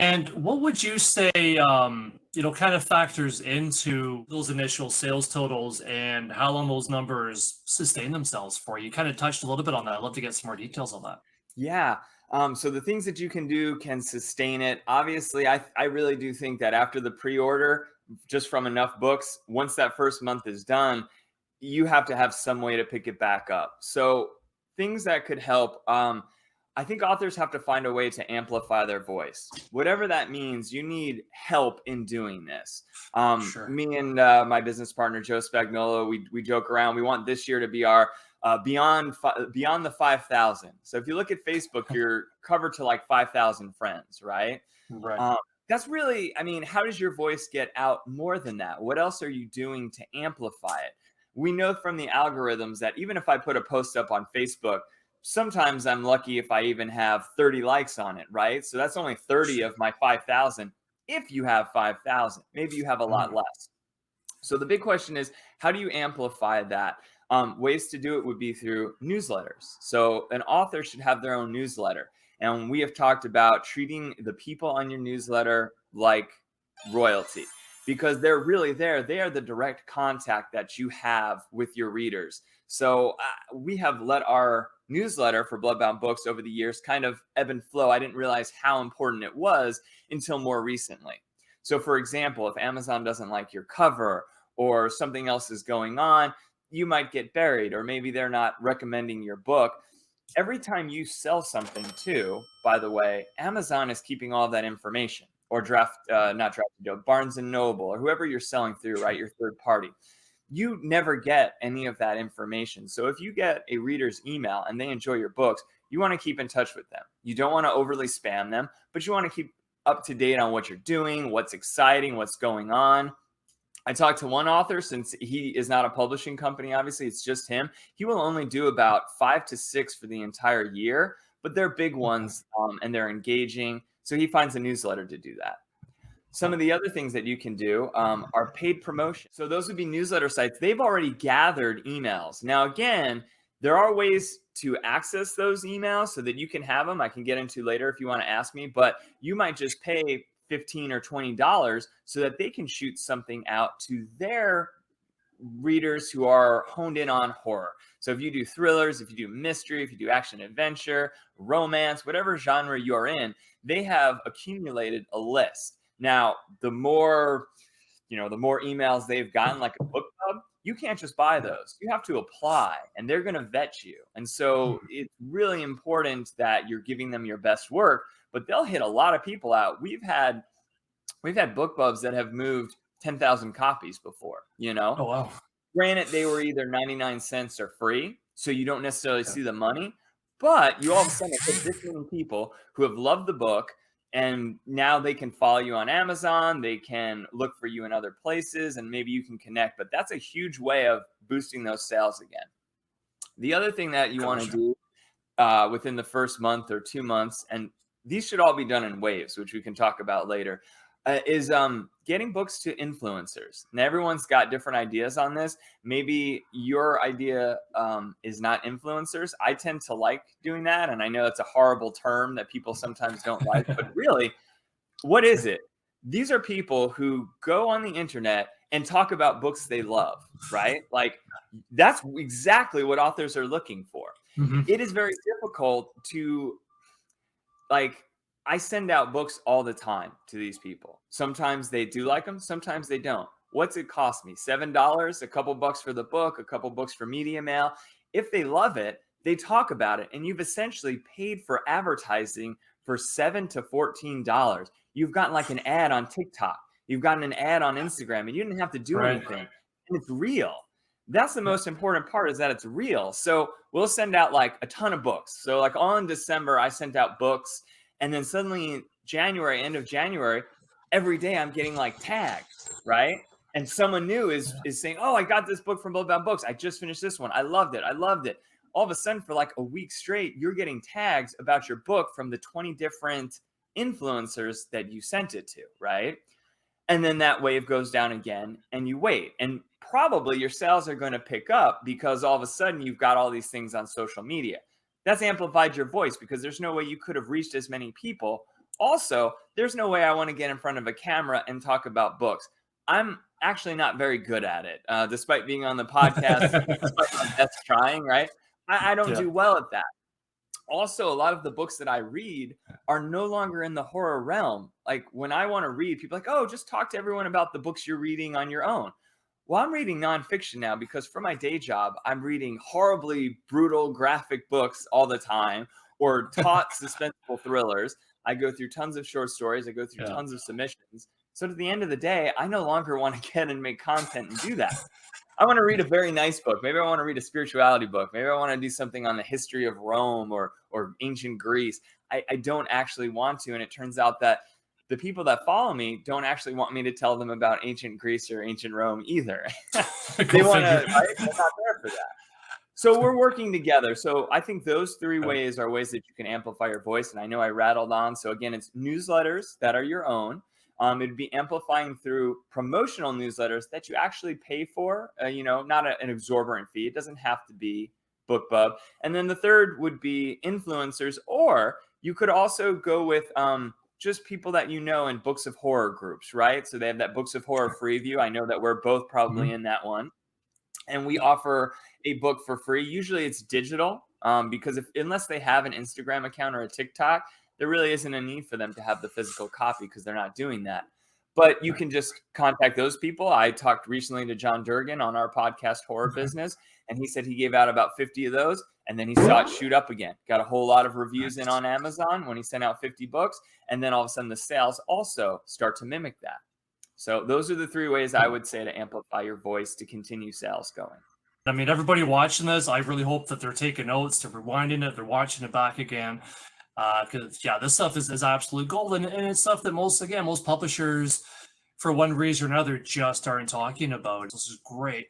And what would you say, kind of factors into those initial sales totals and how long those numbers sustain themselves for? You kind of touched a little bit on that. I'd love to get some more details on that. Yeah. So the things that you can do can sustain it. Obviously, I really do think that after the pre-order, just from enough books, once that first month is done, you have to have some way to pick it back up. So things that could help. I think authors have to find a way to amplify their voice. Whatever that means, you need help in doing this. Sure. Me and my business partner Joe Spagnuolo, we joke around. We want this year to be our beyond the 5,000. So if you look at Facebook, you're covered to like 5,000 friends, right? Right. Um, that's really, I mean, how does your voice get out more than that? What else are you doing to amplify it? We know from the algorithms that even if I put a post up on Facebook, sometimes I'm lucky if I even have 30 likes on it, right? So that's only 30 of my 5,000. If you have 5,000, maybe you have a lot Mm, less. So the big question is, how do you amplify that? Ways to do it would be through newsletters. So an author should have their own newsletter. And we have talked about treating the people on your newsletter like royalty because they're really there. They are the direct contact that you have with your readers. So we have let our newsletter for Bloodbound Books over the years kind of ebb and flow. I didn't realize how important it was until more recently. So, for example, if Amazon doesn't like your cover or something else is going on, you might get buried, or maybe they're not recommending your book. Every time you sell something, too, by the way, Amazon is keeping all of that information, or not draft, Barnes and Noble, or whoever you're selling through, right? Your third party. You never get any of that information. So if you get a reader's email and they enjoy your books, you want to keep in touch with them. You don't want to overly spam them, but you want to keep up to date on what you're doing, what's exciting, what's going on. I talked to one author, since he is not a publishing company, obviously, it's just him. He will only do about 5 to 6 for the entire year, but they're big okay. ones and they're engaging. So he finds a newsletter to do that. Some of Oh, the other things that you can do are paid promotion. So those would be newsletter sites. They've already gathered emails. Now, again, there are ways to access those emails so that you can have them. I can get into later if you want to ask me, but you might just pay $15 or $20 so that they can shoot something out to their readers who are honed in on horror. So if you do thrillers, if you do mystery, if you do action adventure, romance, whatever genre you are in, they have accumulated a list. Now, the more emails they've gotten, like a book club, you can't just buy yeah. those. You have to apply and they're going to vet you. And so Hmm. it's really important that you're giving them your best work, but they'll hit a lot of people out. We've had book clubs that have moved 10,000 copies before, you know? Oh, wow. Granted, they were either 99 cents or free, so you don't necessarily Yeah. see the money, but you all of a sudden hit this many people who have loved the book, and now they can follow you on Amazon, they can look for you in other places, and maybe you can connect. But that's a huge way of boosting those sales again. The other thing that you want to Gotcha. do within the first month or 2 months, and these should all be done in waves, which we can talk about later, is getting books to influencers. Now, everyone's got different ideas on this. Maybe your idea is not influencers. I tend to like doing that, and I know it's a horrible term that people sometimes don't like, but really, what is Sure. it? These are people who go on the internet and talk about books they love, right? Like, that's exactly what authors are looking for. Hmm. It is very difficult to, like, I send out books all the time to these people. Sometimes they do like them, sometimes they don't. What's it cost me? $7, a couple bucks for the book, a couple books for media mail. If they love it, they talk about it, and you've essentially paid for advertising for $7 to $14. You've gotten like an ad on TikTok, you've gotten an ad on Instagram, and you didn't have to do Right. anything. And it's real. That's the Yeah. most important part, is that it's real. So we'll send out like a ton of books. So like all in December, I sent out books, and then suddenly in January, end of January, every day I'm getting like tags, right? And someone new is saying, "Oh, I got this book from Bloodbound Books. I just finished this one. I loved it. I loved it." All of a sudden, for like a week straight, you're getting tags about your book from the 20 different influencers that you sent it to, right? And then that wave goes down again, and you wait. And probably your sales are going to pick up because all of a sudden you've got all these things on social media. That's amplified your voice because there's no way you could have reached as many people Also, there's no way I want to get in front of a camera and talk about books. I'm actually not very good at it, despite being on the podcast, despite my best trying, right? I don't Yeah. do well at that. Also, a lot of the books that I read are no longer in the horror realm. Like when I want to read, people are like, oh, just talk to everyone about the books you're reading on your own. Well, I'm reading nonfiction now because for my day job, I'm reading horribly brutal graphic books all the time or taut suspenseful thrillers. I go through tons of short stories. I go through Yeah. tons of submissions. So at the end of the day, I no longer want to get and make content and do that. I want to read a very nice book. Maybe I want to read a spirituality book. Maybe I want to do something on the history of Rome or ancient Greece. I don't actually want to. And it turns out that the people that follow me don't actually want me to tell them about ancient Greece or ancient Rome either. They want to, right? They're not there for that. So we're working together. So I think those three ways are ways that you can amplify your voice. And I know I rattled on. So again, it's newsletters that are your own. It'd be amplifying through promotional newsletters that you actually pay for, not an exorbitant fee. It doesn't have to be BookBub. And then the third would be influencers, or you could also go with just people that you know in books of horror groups, right? So they have that books of horror free view. I know that we're both probably in that one. And we offer a book for free. Usually it's digital because unless they have an Instagram account or a TikTok, there really isn't a need for them to have the physical copy because they're not doing that. But you can just contact those people. I talked recently to John Durgan on our podcast, Horror Business, and he said he gave out about 50 of those. And then he saw it shoot up again. Got a whole lot of reviews in on Amazon when he sent out 50 books. And then all of a sudden the sales also start to mimic that. So those are the three ways I would say to amplify your voice to continue sales going. I mean, everybody watching this, I really hope that they're taking notes, they're rewinding it, they're watching it back again. Because this stuff is absolute gold, and it's stuff that most publishers, for one reason or another, just aren't talking about. This is great.